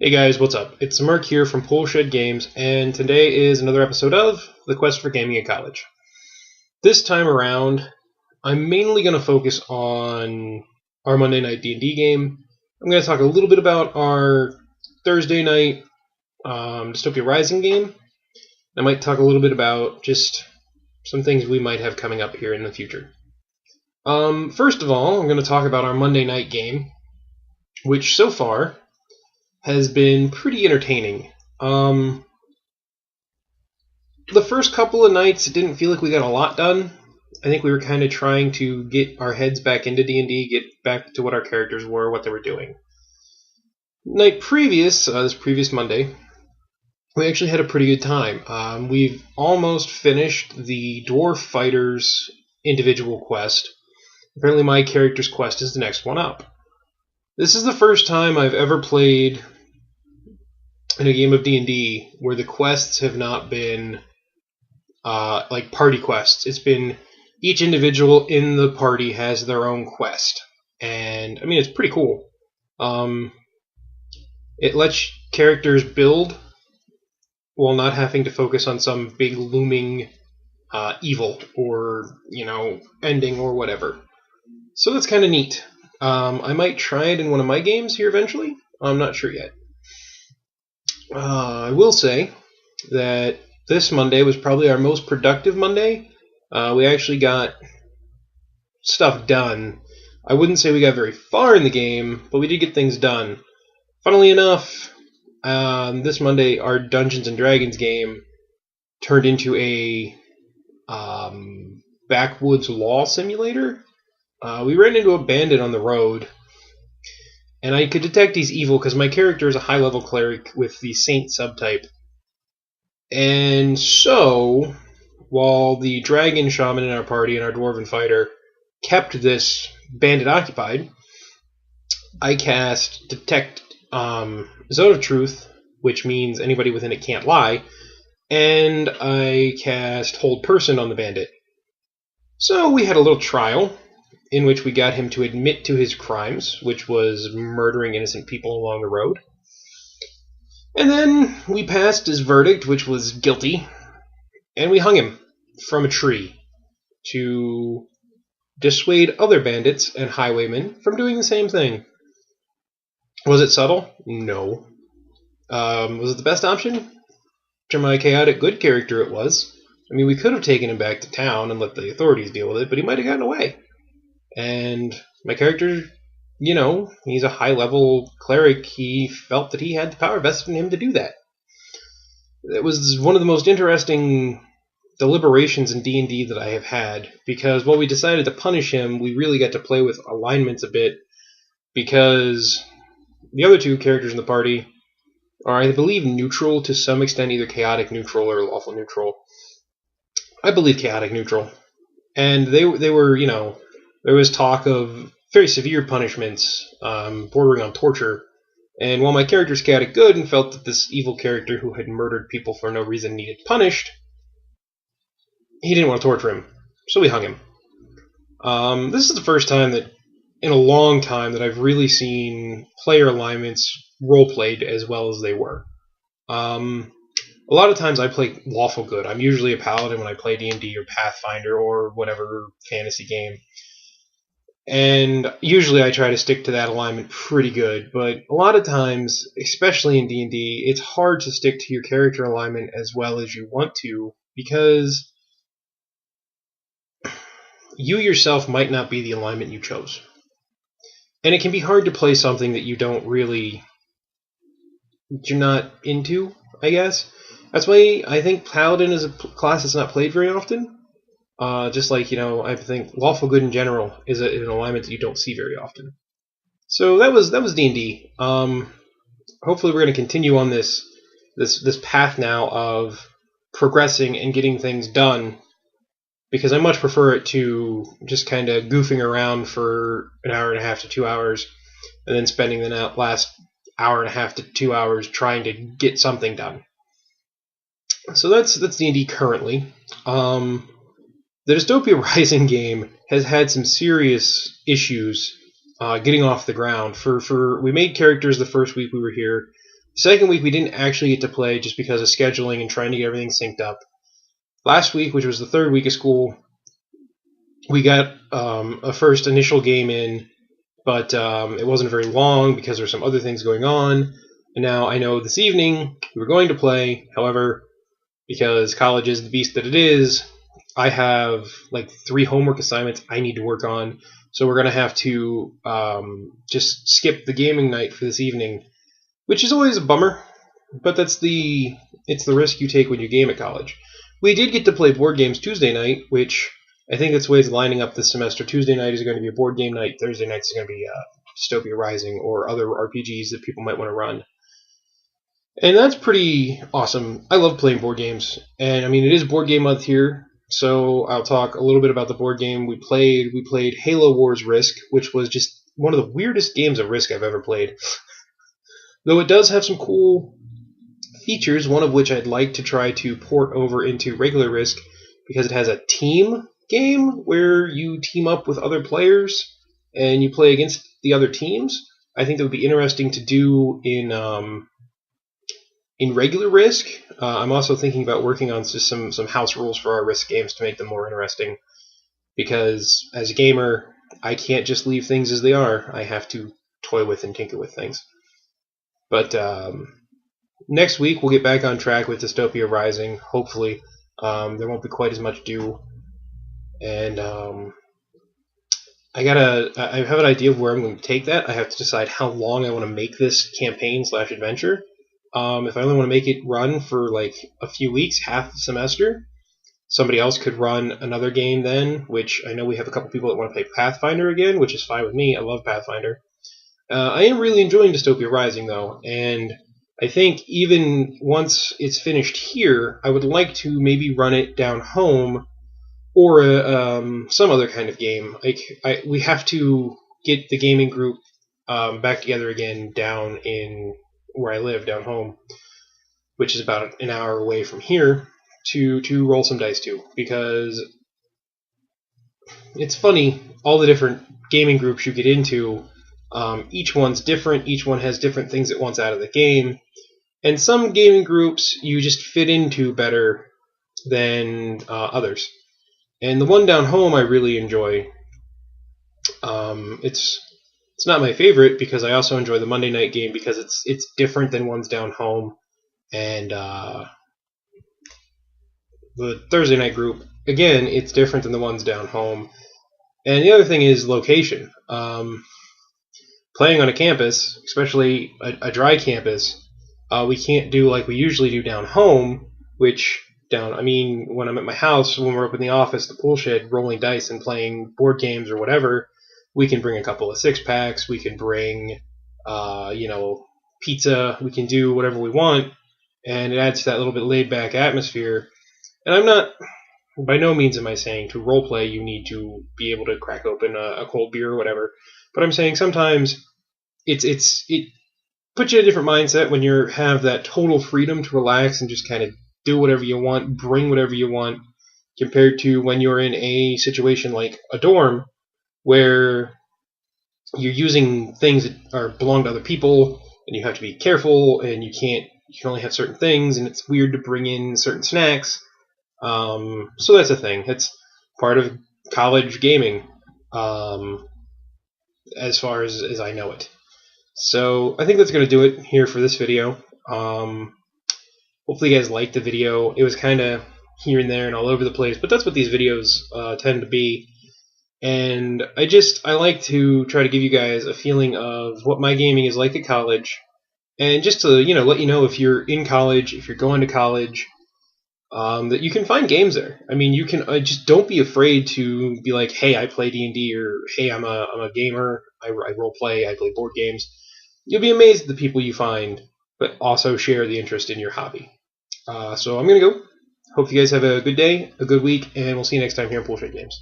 Hey guys, what's up? It's Merc here from Poolshed Games, and today is another episode of The Quest for Gaming at College. This time around, I'm mainly going to focus on our Monday night D&D game. I'm going to talk a little bit about our Thursday night Dystopia Rising game. I might talk a little bit about just some things we might have coming up here in the future. First of all, I'm going to talk about our Monday night game, which so far has been pretty entertaining. The first couple of nights, it didn't feel like we got a lot done. I think we were kind of trying to get our heads back into D&D, get back to what our characters were, what they were doing. Night previous, this previous Monday, we actually had a pretty good time. We've almost finished the Dwarf Fighters individual quest. Apparently my character's quest is the next one up. This is the first time I've ever played in a game of D&D where the quests have not been like party quests. It's been each individual in the party has their own quest. And, I mean, it's pretty cool. It lets characters build while not having to focus on some big looming evil or, ending or whatever. So that's kind of neat. I might try it in one of my games here eventually. I'm not sure yet. I will say that this Monday was probably our most productive Monday. We actually got stuff done. I wouldn't say we got very far in the game, but we did get things done. Funnily enough, this Monday our Dungeons & Dragons game turned into a backwoods law simulator. We ran into a bandit on the road, and I could detect he's evil because my character is a high-level cleric with the Saint subtype. And so, while the dragon shaman in our party and our dwarven fighter kept this bandit occupied, I cast Detect Zone of Truth, which means anybody within it can't lie, and I cast Hold Person on the bandit. So we had a little trial in which we got him to admit to his crimes, which was murdering innocent people along the road. And then we passed his verdict, which was guilty, and we hung him from a tree to dissuade other bandits and highwaymen from doing the same thing. Was it subtle? No. Was it the best option? To my chaotic good character, it was. I mean, we could have taken him back to town and let the authorities deal with it, but he might have gotten away. And my character, he's a high-level cleric. He felt that he had the power vested in him to do that. It was one of the most interesting deliberations in D&D that I have had, because while we decided to punish him, we really got to play with alignments a bit, because the other two characters in the party are, I believe, neutral to some extent, either chaotic neutral or lawful neutral. I believe chaotic neutral. And they were, there was talk of very severe punishments, bordering on torture. And while my character's chaotic good and felt that this evil character who had murdered people for no reason needed punished, he didn't want to torture him. So we hung him. This is the first time that, in a long time, that I've really seen player alignments role-played as well as they were. A lot of times I play lawful good. I'm usually a paladin when I play D&D or Pathfinder or whatever fantasy game. And usually I try to stick to that alignment pretty good, but a lot of times, especially in D&D, it's hard to stick to your character alignment as well as you want to, because you yourself might not be the alignment you chose. And it can be hard to play something that you're not into, I guess. That's why I think Paladin is a class that's not played very often. Just like, I think Lawful Good in general is an alignment that you don't see very often. So that was D&D. Hopefully we're going to continue on this path now of progressing and getting things done, because I much prefer it to just kind of goofing around for an hour and a half to 2 hours, and then spending the last hour and a half to 2 hours trying to get something done. So that's D&D currently. The Dystopia Rising game has had some serious issues getting off the ground. We made characters the first week we were here. Second week we didn't actually get to play just because of scheduling and trying to get everything synced up. Last week, which was the third week of school, we got a first initial game in, but it wasn't very long because there were some other things going on. And now I know this evening we were going to play. However, because college is the beast that it is, I have like 3 homework assignments I need to work on. So we're going to have to just skip the gaming night for this evening, which is always a bummer. But it's the risk you take when you game at college. We did get to play board games Tuesday night, which I think that's the way it's lining up this semester. Tuesday night is going to be a board game night. Thursday night is going to be Dystopia Rising or other RPGs that people might want to run. And that's pretty awesome. I love playing board games. And I mean, it is board game month here, so I'll talk a little bit about the board game we played. We played Halo Wars Risk, which was just one of the weirdest games of Risk I've ever played. Though it does have some cool features, one of which I'd like to try to port over into regular Risk, because it has a team game where you team up with other players and you play against the other teams. I think that would be interesting to do in regular Risk. I'm also thinking about working on just some house rules for our Risk games to make them more interesting, because as a gamer, I can't just leave things as they are. I have to toy with and tinker with things. But next week we'll get back on track with Dystopia Rising. Hopefully, there won't be quite as much due, and I have an idea of where I'm going to take that. I have to decide how long I want to make this campaign/adventure. If I only want to make it run for like a few weeks, half the semester, somebody else could run another game then, which I know we have a couple people that want to play Pathfinder again, which is fine with me. I love Pathfinder. I am really enjoying Dystopia Rising, though, and I think even once it's finished here, I would like to maybe run it down home or some other kind of game. We have to get the gaming group back together again down in where I live, down home, which is about an hour away from here, to roll some dice too, because it's funny, all the different gaming groups you get into, each one's different, each one has different things it wants out of the game, and some gaming groups you just fit into better than others. And the one down home I really enjoy. It's not my favorite because I also enjoy the Monday night game because it's different than ones down home, and the Thursday night group, again, it's different than the ones down home. And the other thing is location. Playing on a campus, especially a dry campus, we can't do like we usually do down home, when I'm at my house, when we're up in the office, the pool shed, rolling dice and playing board games or whatever, we can bring a couple of 6-packs, we can bring, pizza, we can do whatever we want, and it adds to that little bit laid-back atmosphere. And I'm not, by no means am I saying to roleplay you need to be able to crack open a cold beer or whatever, but I'm saying sometimes it puts you in a different mindset when you have that total freedom to relax and just kind of do whatever you want, bring whatever you want, compared to when you're in a situation like a dorm where you're using things that belong to other people and you have to be careful and you can only have certain things and it's weird to bring in certain snacks. So that's a thing. It's part of college gaming, as far as I know it. So I think that's going to do it here for this video. Hopefully you guys liked the video. It was kind of here and there and all over the place, but that's what these videos tend to be. And I like to try to give you guys a feeling of what my gaming is like at college, and just to let you know if you're in college, if you're going to college, that you can find games there. I mean, you can just don't be afraid to be like, hey, I play D&D, or hey, I'm a gamer, I role play, I play board games. You'll be amazed at the people you find, but also share the interest in your hobby. So I'm gonna go. Hope you guys have a good day, a good week, and we'll see you next time here on Poolshed Games.